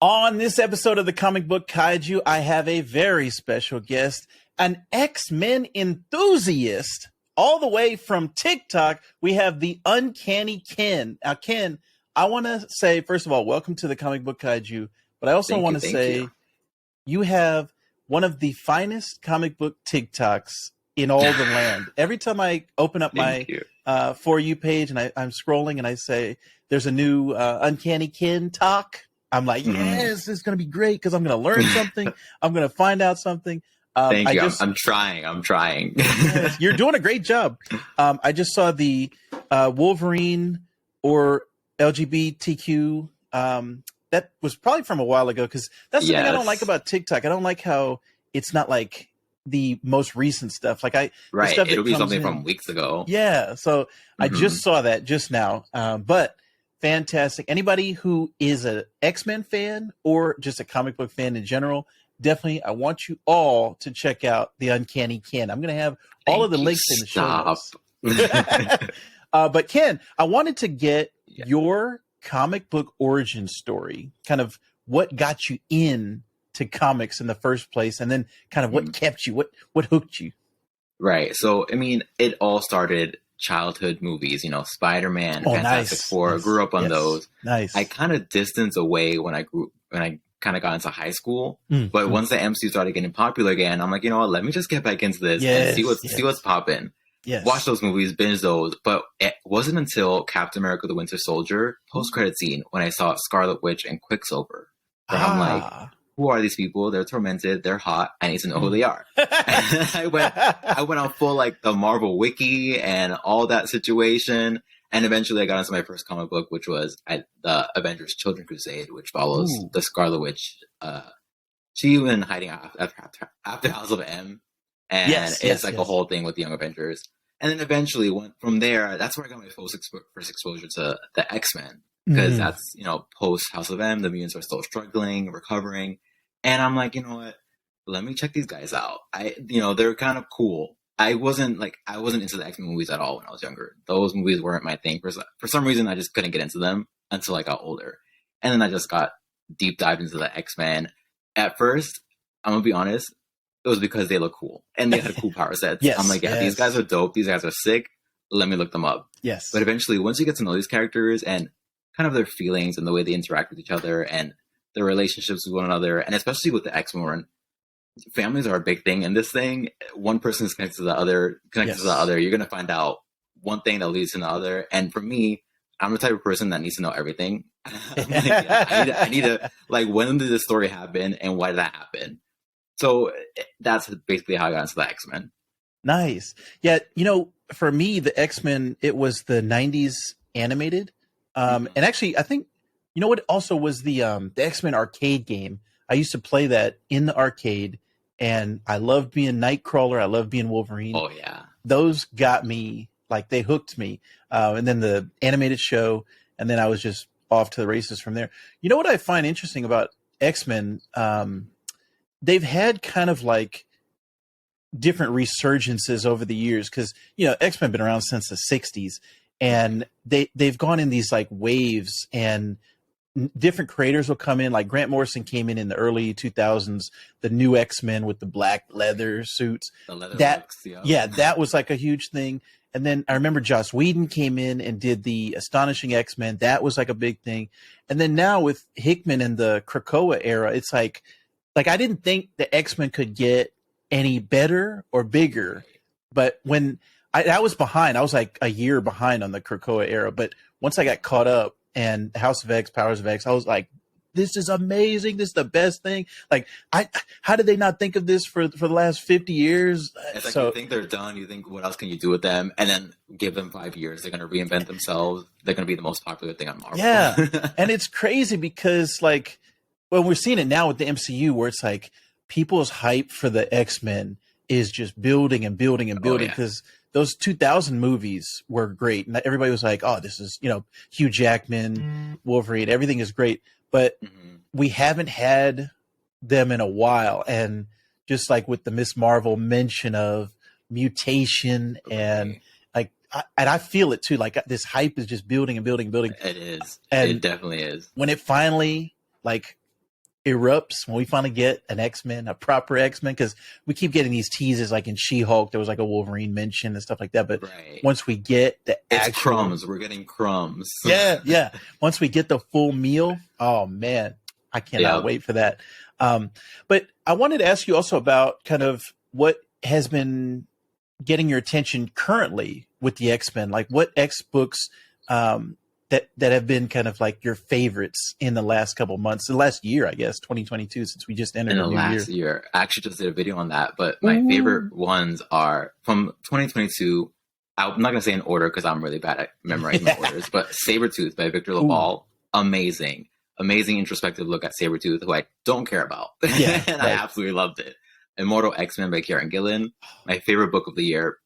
On this episode of the Comic Book Kaiju, I have a very special guest, an X-Men enthusiast, all the way from TikTok. We have the Uncanny Ken. Now, Ken, I want to say, first of all, welcome to the Comic Book Kaiju, but I also want to say you have one of the finest comic book TikToks in all the land. Every time I open up my For You page and I'm scrolling and I say, there's a new Uncanny Ken talk, I'm like, yes, this is going to be great because I'm going to learn something. I'm going to find out something. Thank you. I'm trying. Yes, you're doing a great job. I just saw the Wolverine or LGBTQ. That was probably from a while ago because that's the thing I don't like about TikTok. I don't like how it's not like the most recent stuff. Like it'll be something from weeks ago. Yeah, so I just saw that just now. But fantastic. Anybody who is an X-Men fan or just a comic book fan in general, definitely, I want you all to check out the Uncanny Ken. I'm going to have all of the links in the show notes. But Ken, I wanted to get your comic book origin story, kind of what got you in to comics in the first place, and then kind of what kept you, what hooked you. Right. So, I mean, it all started childhood movies, Spider-Man, Fantastic Four. Nice. Grew up on those. Nice. I kind of distanced away when I kind of got into high school. But once the MCU started getting popular again, I'm like, you know what, let me just get back into this and see what's popping. Yes. Watch those movies, binge those. But it wasn't until Captain America the Winter Soldier post-credit scene when I saw Scarlet Witch and Quicksilver. Where I'm like, who are these people? They're tormented. They're hot. I need to know who they are. I went on full like the Marvel wiki and all that situation. And eventually I got into my first comic book, which was the Avengers Children Crusade, which follows the Scarlet Witch. She been hiding after House of M. And it's a whole thing with the Young Avengers. And then eventually went from there. That's where I got my first exposure to the X-Men. Because that's, post House of M, the mutants are still struggling, recovering. And I'm like, you know what? Let me check these guys out. They're kind of cool. I wasn't into the X-Men movies at all when I was younger. Those movies weren't my thing. For some reason, I just couldn't get into them until I got older. And then I just got deep dived into the X-Men. At first, I'm going to be honest, it was because they look cool. And they had cool power sets. I'm like, these guys are dope. These guys are sick. Let me look them up. Yes. But eventually, once you get to know these characters and kind of their feelings and the way they interact with each other and their relationships with one another, and especially with the X-Men, families are a big thing in this thing. One person is connected to the other. You're going to find out one thing that leads to the other. And for me, I'm the type of person that needs to know everything. I need to, when did this story happen and why did that happen? So that's basically how I got into the X-Men. Nice. Yeah, for me, the X-Men, it was the 90s animated. And actually, I think, what also was the X-Men arcade game. I used to play that in the arcade, and I loved being Nightcrawler. I loved being Wolverine. Oh, yeah. Those got me, they hooked me. And then the animated show, and then I was just off to the races from there. You know what I find interesting about X-Men? They've had kind of different resurgences over the years because, X-Men been around since the 60s. And they've gone in these waves, and different creators will come in. Like Grant Morrison came in the early 2000s, the new X-Men with the black leather suits. The leather looks, that was a huge thing. And then I remember Joss Whedon came in and did the Astonishing X-Men. That was a big thing. And then now with Hickman and the Krakoa era, it's like I didn't think the X-Men could get any better or bigger. But when I was behind. I was a year behind on the Krakoa era. But once I got caught up and House of X, Powers of X, I was like, this is amazing. This is the best thing. How did they not think of this for the last 50 years? It's you think they're done. You think, what else can you do with them? And then give them 5 years. They're going to reinvent themselves. They're going to be the most popular thing on Marvel. Yeah. And it's crazy because we're seeing it now with the MCU where it's people's hype for the X-Men is just building and building and building because those 2000 movies were great. And everybody was like, oh, this is, Hugh Jackman, Wolverine, everything is great. But we haven't had them in a while. And just with the Miss Marvel mention of mutation and I feel it too. This hype is just building and building and building. It is. And it definitely is. When it finally erupts when we finally get an X-Men, a proper X-Men, because we keep getting these teases like in She-Hulk, there was like a Wolverine mention and stuff like that. But once we get the actual crumbs, we're getting crumbs. Yeah. Once we get the full meal, oh man, I cannot wait for that. But I wanted to ask you also about kind of what has been getting your attention currently with the X-Men. Like what X books that have been kind of like your favorites in the last couple of months, the last year, I guess, 2022, since we just entered in the last year. I actually just did a video on that, but my favorite ones are from 2022. I'm not going to say in order because I'm really bad at memorizing my orders, but Sabretooth by Victor LaValle. Amazing introspective look at Sabretooth, who I don't care about. And I absolutely loved it. Immortal X-Men by Kieran Gillen. My favorite book of the year.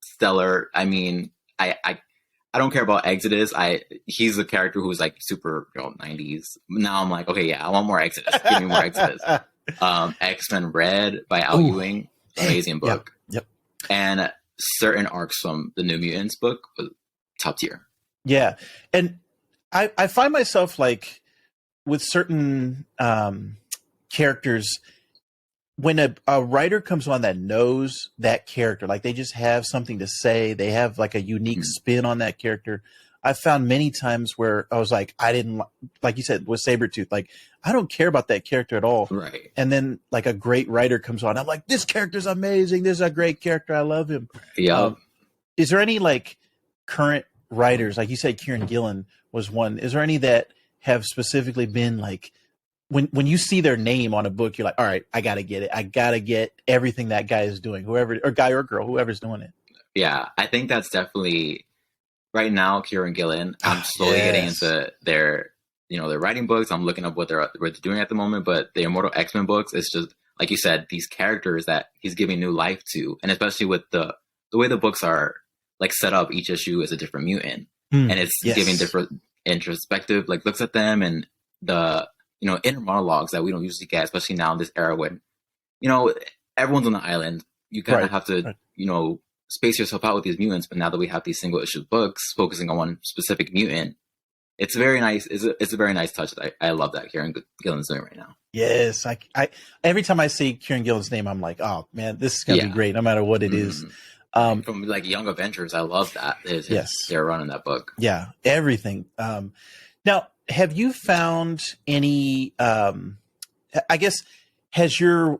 Stellar. I mean, I don't care about Exodus. He's a character who's like super 90s. Now I'm like, okay, yeah, I want more Exodus. Give me more Exodus. X-Men Red by Al Ewing. Amazing book. Yep. And certain arcs from the New Mutants book was top tier. Yeah. And I find myself like with certain characters, when a writer comes on that knows that character, like they just have something to say, they have like a unique spin on that character. I've found many times where I was like, I didn't, like you said, with Sabretooth, like, I don't care about that character at all. Right. And then like a great writer comes on, I'm like, this character's amazing. This is a great character. I love him. Yeah. Is there any like current writers, like you said, Kieran Gillen was one. Is there any that have specifically been like, when you see their name on a book, you're like, all right, I got to get it. I got to get everything that guy is doing, whoever, or guy or girl, whoever's doing it. Yeah, I think that's definitely right now, Kieran Gillen. I'm slowly getting into their writing books. I'm looking up what they're doing at the moment, but the Immortal X-Men books, it's just, like you said, these characters that he's giving new life to. And especially with the way the books are like set up, each issue is a different mutant. And it's giving different introspective like looks at them, and the inner monologues that we don't usually get, especially now in this era when, everyone's on the island. You kind of have to, space yourself out with these mutants. But now that we have these single issue books focusing on one specific mutant, it's very nice. It's a very nice touch. I love that Kieran Gillen's doing right now. Yes. I every time I see Kieran Gillen's name, I'm like, oh man, this is going to be great no matter what it is. From like Young Avengers, I love that. They're running that book. Yeah. Everything. Now, have you found any, I guess, has your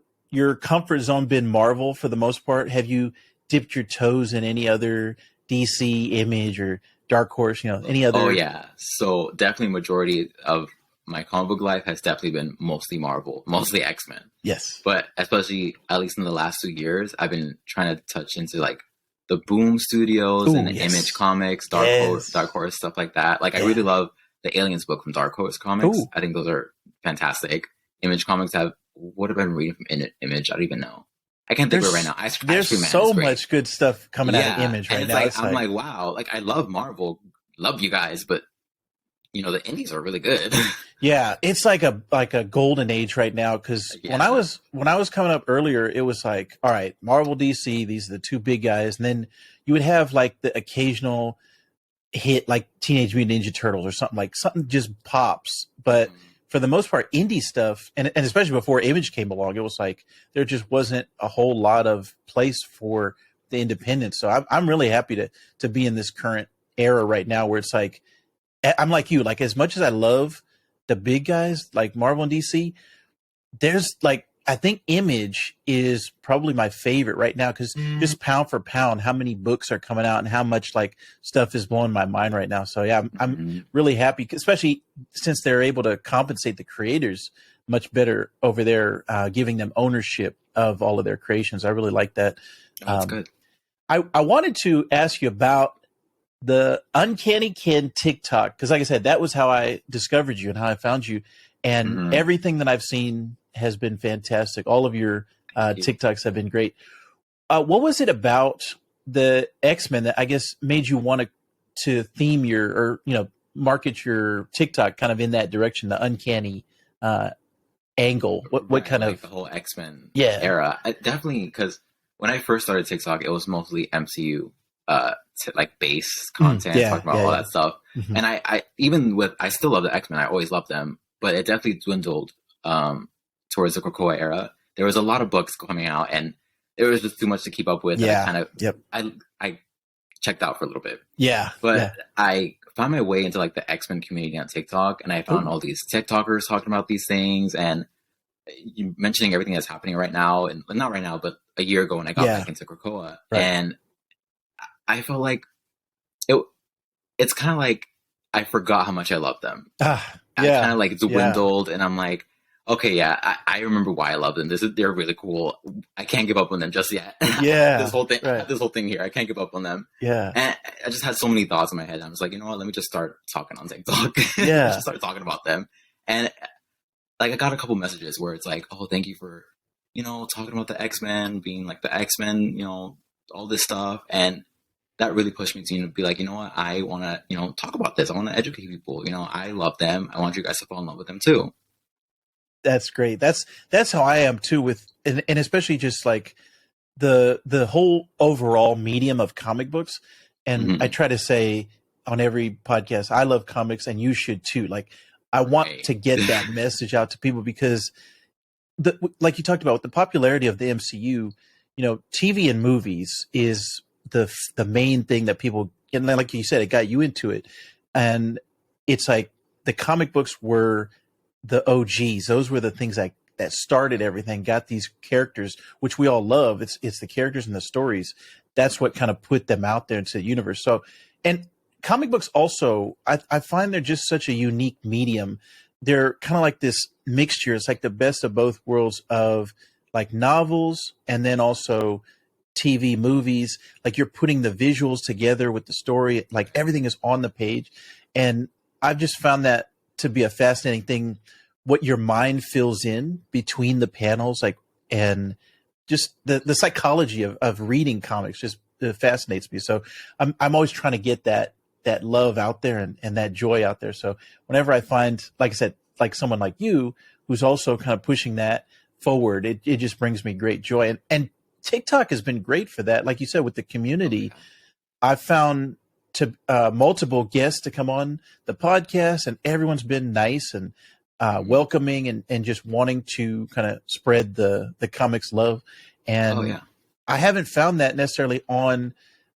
comfort zone been Marvel for the most part? Have you dipped your toes in any other DC, Image, or Dark Horse, any other? Oh, yeah. So definitely majority of my comic book life has definitely been mostly Marvel, mostly X-Men. Yes. But especially, at least in the last 2 years, I've been trying to touch into like the Boom Studios and the Image Comics, Dark Horse, stuff like that. Like I really love the Aliens book from Dark Horse Comics. I think those are fantastic. Image Comics what have I been reading from Image? I don't even know. I can't think of it right now. There's so much good stuff coming out of Image right now. I'm like, wow. Like I love Marvel, love you guys, but the indies are really good. Yeah, it's like a golden age right now because when I was coming up earlier, it was like, all right, Marvel, DC, these are the two big guys, and then you would have like the occasional hit like Teenage Mutant Ninja Turtles or something just pops. But for the most part, indie stuff, and especially before Image came along, it was like there just wasn't a whole lot of place for the independents. So I'm really happy to be in this current era right now where it's like, I'm like you, like as much as I love the big guys like Marvel and DC, there's like, I think Image is probably my favorite right now because just pound for pound, how many books are coming out and how much like stuff is blowing my mind right now. So yeah, I'm really happy, especially since they're able to compensate the creators much better over there, giving them ownership of all of their creations. I really like that. That's good. I wanted to ask you about the Uncanny Ken TikTok because, like I said, that was how I discovered you and how I found you, and everything that I've seen has been fantastic. All of your TikToks have been great. What was it about the X-Men that I guess made you want to theme market your TikTok kind of in that direction, the uncanny angle? What kind of the whole X-Men era? Definitely, because when I first started TikTok, it was mostly MCU like base content, talking about all that stuff. And I still love the X-Men. I always loved them, but it definitely dwindled towards the Krakoa era, there was a lot of books coming out, and it was just too much to keep up with. Yeah. And I checked out for a little bit. Yeah. But I found my way into like the X-Men community on TikTok, and I found all these TikTokers talking about these things, and you mentioning everything that's happening right now, and not right now, but a year ago when I got back into Krakoa. Right. And I felt like it's kind of like I forgot how much I loved them. I kind of like dwindled, and I'm like, okay, yeah, I remember why I love them. They're really cool. I can't give up on them just yet. Yeah, this whole thing here, I can't give up on them. Yeah, and I just had so many thoughts in my head. I was like, you know what? Let me just start talking on TikTok. Yeah, just start talking about them. And like, I got a couple messages where it's like, oh, thank you for, talking about the X-Men, being like the X-Men, all this stuff, and that really pushed me to be like, you know what? I want to, talk about this. I want to educate people. I love them. I want you guys to fall in love with them too. That's great. That's how I am too, with and especially just like the whole overall medium of comic books. And I try to say on every podcast, I love comics, and you should too. Like, I want to get that message out to people, because like you talked about, with the popularity of the MCU, TV and movies is the main thing that people, and like you said, it got you into it. And it's like the comic books were the OGs. Those were the things that started everything, got these characters, which we all love. It's the characters and the stories. That's what kind of put them out there into the universe. So, and comic books also, I find they're just such a unique medium. They're kind of like this mixture. It's like the best of both worlds of like novels, and then also TV, movies. Like, you're putting the visuals together with the story. Like, everything is on the page. And I've just found that to be a fascinating thing, what your mind fills in between the panels, like, and just the psychology of reading comics just fascinates me. So I'm always trying to get that love out there and that joy out there. So whenever I find, like I said, like someone like you, who's also kind of pushing that forward, it just brings me great joy. And TikTok has been great for that. Like you said, with the community, I've found multiple guests to come on the podcast, and everyone's been nice and welcoming and just wanting to kind of spread the comics love. And I haven't found that necessarily on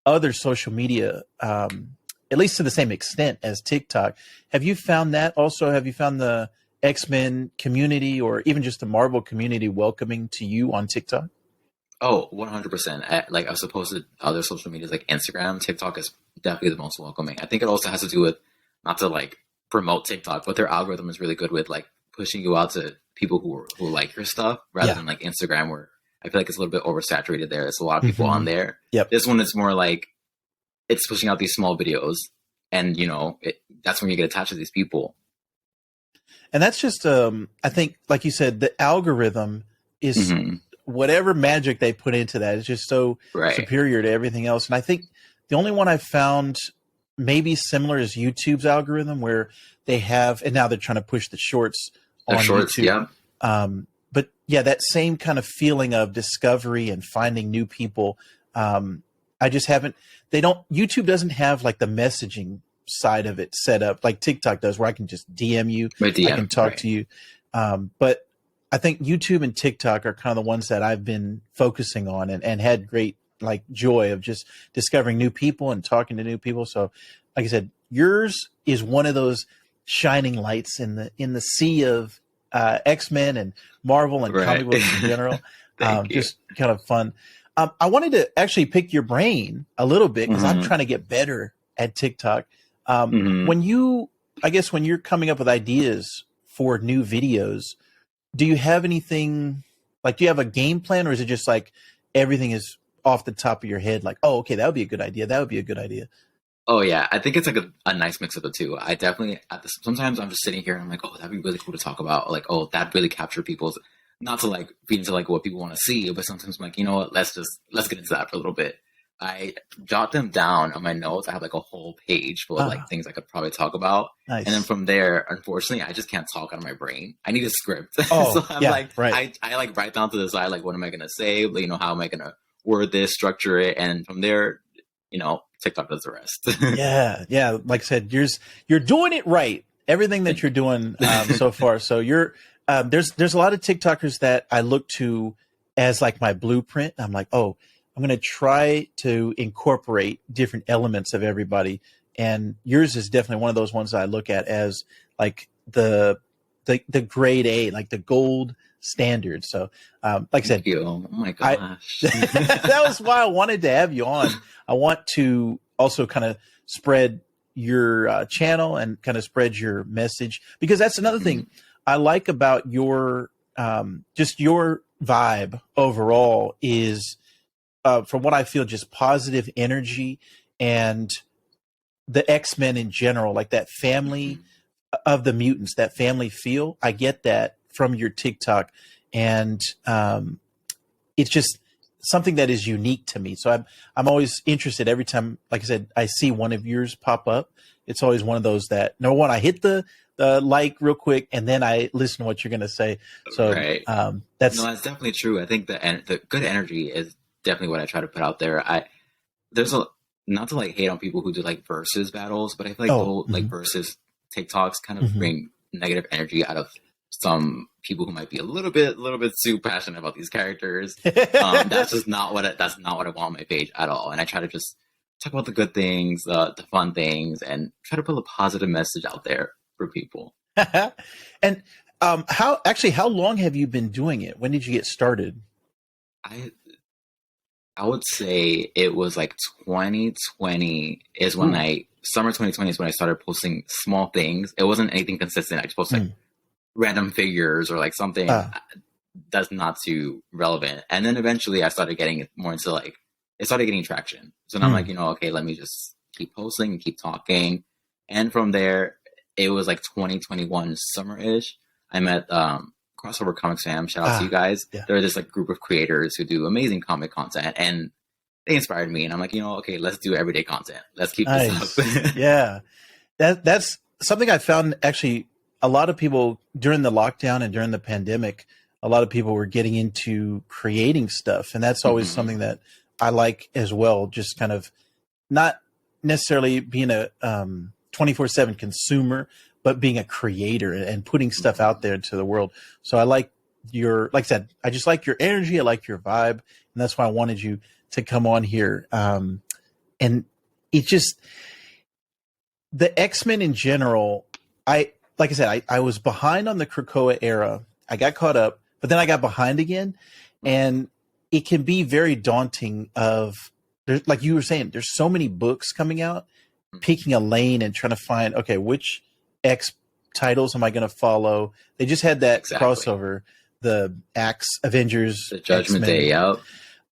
other social media, at least to the same extent as TikTok. Have you found that also? Have you found the X-Men community, or even just the Marvel community, welcoming to you on TikTok? Oh, 100%. Like, as opposed to other social medias like Instagram, TikTok is definitely the most welcoming. I think it also has to do with, not to like promote TikTok, but their algorithm is really good with like pushing you out to people who like your stuff, rather than like Instagram, where I feel like it's a little bit oversaturated there. There's a lot of people on there. This one is more like, it's pushing out these small videos, and that's when you get attached to these people. And that's just, I think, like you said, the algorithm is whatever magic they put into that is just so superior to everything else. And I think the only one I've found maybe similar is YouTube's algorithm, where they have, and now they're trying to push the shorts on YouTube. But yeah, that same kind of feeling of discovery and finding new people. I just haven't, YouTube doesn't have like the messaging side of it set up like TikTok does, where I can just DM you, I can talk to you. But I think YouTube and TikTok are kind of the ones that I've been focusing on and had great like joy of just discovering new people and talking to new people. So like I said, yours is one of those shining lights in the sea of X-Men and Marvel and comic books in general. Just kind of fun. I wanted to actually pick your brain a little bit, because I'm trying to get better at TikTok. When you're coming up with ideas for new videos, do you have anything, like, do you have a game plan, or is it just like everything is off the top of your head? Like, oh, okay, that would be a good idea. That would be a good idea. Oh yeah. I think it's like a nice mix of the two. I definitely, sometimes I'm just sitting here and I'm like, oh, that'd be really cool to talk about. Like, oh, that really capture people's, not to like feed into like what people want to see, but sometimes I'm like, you know what, let's get into that for a little bit. I jot them down on my notes. I have like a whole page full of like things I could probably talk about. Nice. And then from there, unfortunately, I just can't talk out of my brain. I need a script. So I'm I like write down to the side, like, what am I going to say? How am I going to word this, structure it? And from there, TikTok does the rest. Yeah. Like I said, you're doing it right. Everything that you're doing so far. So you're there's a lot of TikTokers that I look to as like my blueprint. I'm like, oh, I'm going to try to incorporate different elements of everybody. And yours is definitely one of those ones that I look at as like the grade A, like the gold standard. So, like I said, Thank you. Oh my gosh. that was why I wanted to have you on. I want to also kind of spread your channel and kind of spread your message, because that's another thing I like about your just your vibe overall is from what I feel, just positive energy, and the X-Men in general, like that family of the mutants, that family feel. I get that from your TikTok, and it's just something that is unique to me. So I'm always interested every time, like I said, I see one of yours pop up. It's always one of those that, number one, I hit the like real quick, and then I listen to what you're going to say. So right. that's definitely true. I think the good energy is definitely what I try to put out there. There's not to like hate on people who do like versus battles, but I feel like like versus TikToks kind of bring negative energy out of some people who might be a little bit too passionate about these characters. That's just not what I want on my page at all. And I try to just talk about the good things, the fun things, and try to put a positive message out there for people. And how long have you been doing it? When did you get started? I would say it was like 2020 is when summer 2020 is when I started posting small things. It wasn't anything consistent. I just posted like random figures or like something that's not too relevant. And then eventually I started getting more into like, it started getting traction. So now I'm like, okay, let me just keep posting and keep talking. And from there, it was like 2021 summer-ish. I met Crossover Comics Fam. Shout out to you guys. Yeah. They're this like group of creators who do amazing comic content, and they inspired me. And I'm like, okay, let's do everyday content. Let's keep this up. Yeah, that's something I found. Actually, a lot of people during the lockdown and during the pandemic, a lot of people were getting into creating stuff, and that's always something that I like as well. Just kind of not necessarily being a 24/7 consumer, but being a creator and putting stuff out there into the world. So I like like I said, I just like your energy. I like your vibe. And that's why I wanted you to come on here. And it just, the X-Men in general, like I said, I was behind on the Krakoa era. I got caught up, but then I got behind again. And it can be very daunting like you were saying, there's so many books coming out, picking a lane and trying to find, okay, which X titles am I going to follow? They just had that crossover, the Axe Avengers, the Judgment Day, yep.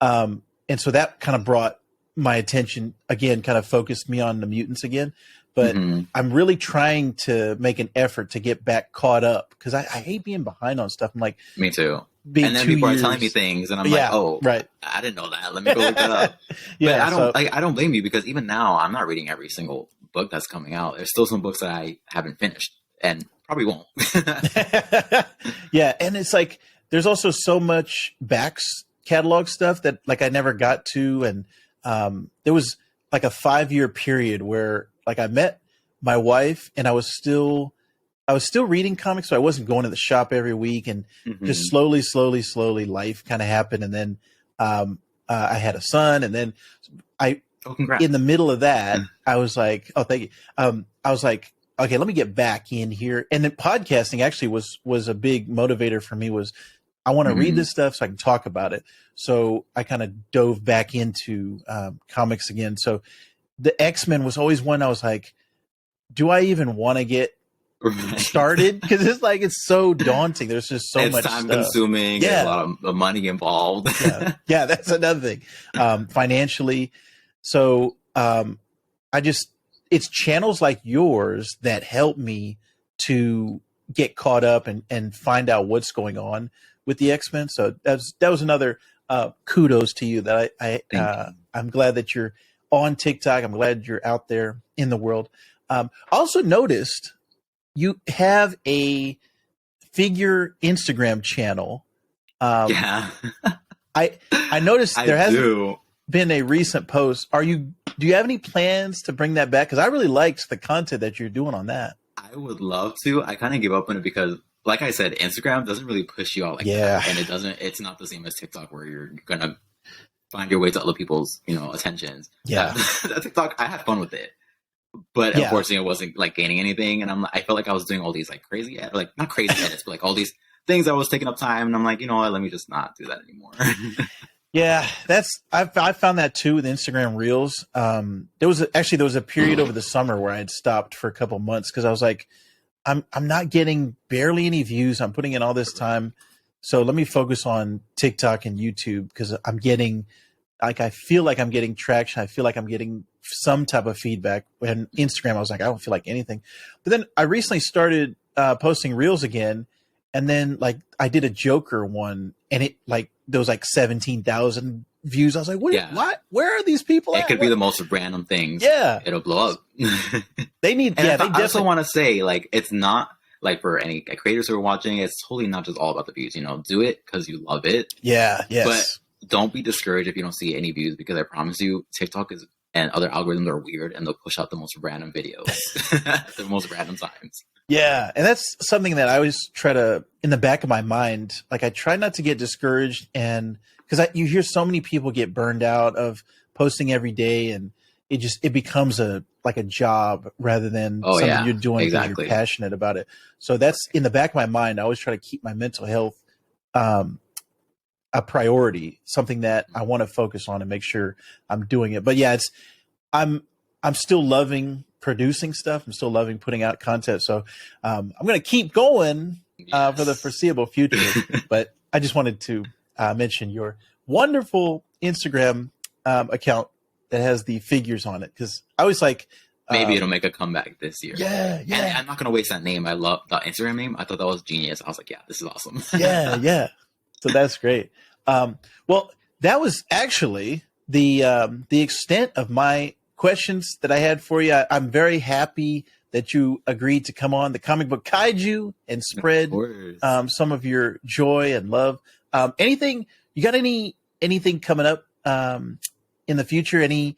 And so that kind of brought my attention again, kind of focused me on the mutants again. But I'm really trying to make an effort to get back caught up, because I hate being behind on stuff. I'm like, me too. And then people are telling me things, and I'm like, oh, right. I didn't know that. Let me go look that up. Yeah, I don't blame you, because even now I'm not reading every single book that's coming out. There's still some books that I haven't finished and probably won't. Yeah, and it's like there's also so much back catalog stuff that like I never got to, and there was like a 5-year period where like I met my wife and I was still reading comics, so I wasn't going to the shop every week, and just slowly life kind of happened, and then I had a son, and then in the middle of that, I was like, oh, thank you. I was like, okay, let me get back in here. And then podcasting actually was a big motivator for me. Was I want to read this stuff so I can talk about it. So I kind of dove back into comics again. So the X-Men was always one I was like, do I even want to get started? Because it's like, it's so daunting. There's just so much time stuff. Consuming. Yeah. There's a lot of money involved. Yeah, that's another thing. Financially. So it's channels like yours that help me to get caught up and find out what's going on with the X-Men. So that was another kudos to you that I'm glad that you're on TikTok. I'm glad you're out there in the world. I also noticed you have a figure Instagram channel. Yeah. I noticed there hasn't been a recent post. Do you have any plans to bring that back? Because I really liked the content that you're doing on that. I would love to. I kind of gave up on it because like I said, Instagram doesn't really push you out like Yeah. that, and it's not the same as TikTok where you're gonna find your way to other people's, attentions. Yeah. That TikTok, I had fun with it, but Yeah. unfortunately, I wasn't like gaining anything, and I felt like I was doing all these like crazy, like not crazy edits, but like all these things that was taking up time, and I'm like, you know what, let me just not do that anymore. Yeah, I found that too with Instagram Reels. There was a period over the summer where I had stopped for a couple months because I was like, I'm not getting barely any views. I'm putting in all this time, so let me focus on TikTok and YouTube because I'm getting, like, I feel like I'm getting traction. I feel like I'm getting some type of feedback. When Instagram, I was like, I don't feel like anything. But then I recently started posting Reels again, and then like I did a Joker one, and it like there was like 17,000 views. I was like, what? Yeah. What? Where are these people? It could be the most random things. Yeah, it'll blow up. They need. And Yeah, I they also definitely want to say, like, it's not like for any creators who are watching, it's totally not just all about the views. Do it because you love it. Yeah. Yes. But don't be discouraged if you don't see any views, because I promise you, TikTok and other algorithms are weird, and they'll push out the most random videos at the most random times. Yeah, and that's something that I always try to, in the back of my mind, like I try not to get discouraged, and because you hear so many people get burned out of posting every day, and it becomes a job rather than something you're doing because you're passionate about it. So that's in the back of my mind. I always try to keep my mental health a priority, something that I want to focus on and make sure I'm doing it. But yeah, I'm still loving producing stuff. I'm still loving putting out content. So I'm going to keep going for the foreseeable future. But I just wanted to mention your wonderful Instagram account that has the figures on it, because I was like, maybe it'll make a comeback this year. Yeah. And I'm not going to waste that name. I love that Instagram name. I thought that was genius. I was like, yeah, this is awesome. Yeah. So that's great. Well, that was actually the extent of my questions that I had for you. I'm very happy that you agreed to come on the Comic Book Kaiju and spread some of your joy and love. Anything you got? Anything coming up in the future? Any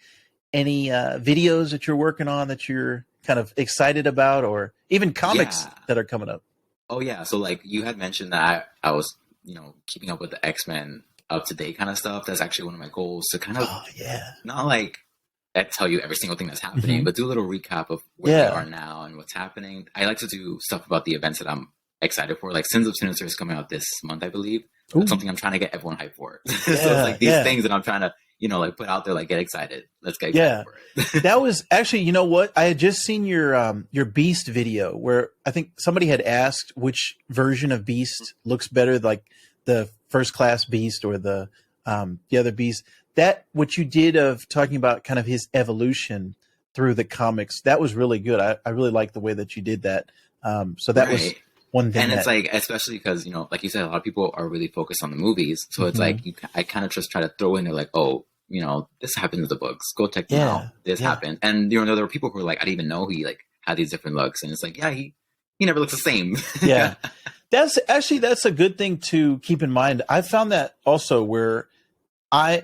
videos that you're working on that you're kind of excited about, or even comics that are coming up? Oh yeah. So like you had mentioned that I was, keeping up with the X-Men up to date kind of stuff. That's actually one of my goals, to kind of not like tell you every single thing that's happening, but do a little recap of where we are now and what's happening. I like to do stuff about the events that I'm excited for. Like Sins of Sinister is coming out this month, I believe. That's something I'm trying to get everyone hyped for. So it's like these things that I'm trying to, like put out there, like get excited. Let's get excited for it. That was actually, you know what? I had just seen your Beast video where I think somebody had asked which version of Beast looks better, like the First Class Beast or the other Beast. That what you did of talking about kind of his evolution through the comics, that was really good. I really like the way that you did that. So that was one thing. And it's like, especially because, like you said, a lot of people are really focused on the movies. So it's like, I kind of just try to throw in there like, oh, this happened in the books. Go check them out. This happened. And, there were people who were like, I didn't even know he like had these different looks. And it's like, yeah, he never looks the same. Yeah. That's a good thing to keep in mind. I found that also where I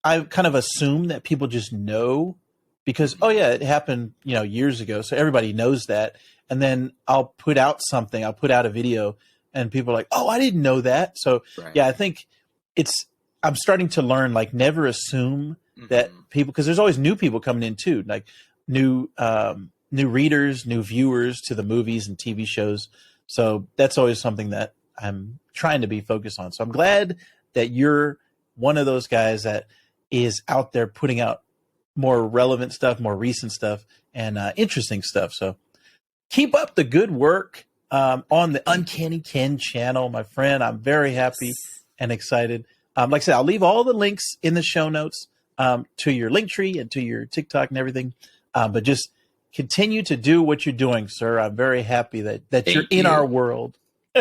kind of assume that people just know because, it happened, years ago. So everybody knows that. And then I'll put out a video and people are like, oh, I didn't know that. So I think I'm starting to learn, like, never assume that people, because there's always new people coming in too, like new readers, new viewers to the movies and TV shows. So that's always something that I'm trying to be focused on. So I'm glad that you're one of those guys that is out there putting out more relevant stuff, more recent stuff, and interesting stuff. So keep up the good work on the Uncanny Ken channel, my friend. I'm very happy and excited. Like I said, I'll leave all the links in the show notes to your Linktree and to your TikTok and everything. But just continue to do what you're doing, sir. I'm very happy that you're in our world.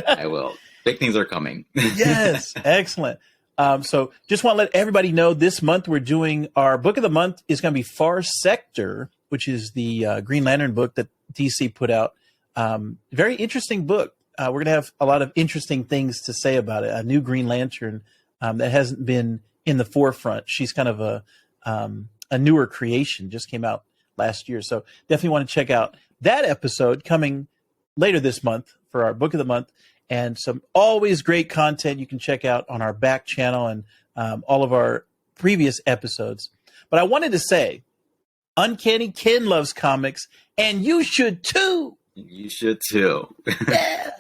I will. Big things are coming. Yes. Excellent. So just want to let everybody know this month we're doing our book of the month is going to be Far Sector, which is the Green Lantern book that DC put out. Very interesting book. We're going to have a lot of interesting things to say about it. A new Green Lantern that hasn't been in the forefront. She's kind of a newer creation, just came out last year. So definitely want to check out that episode coming later this month for our book of the month, and some always great content you can check out on our back channel and all of our previous episodes. But I wanted to say, Uncanny Ken loves comics, and you should too. You should too. Yeah.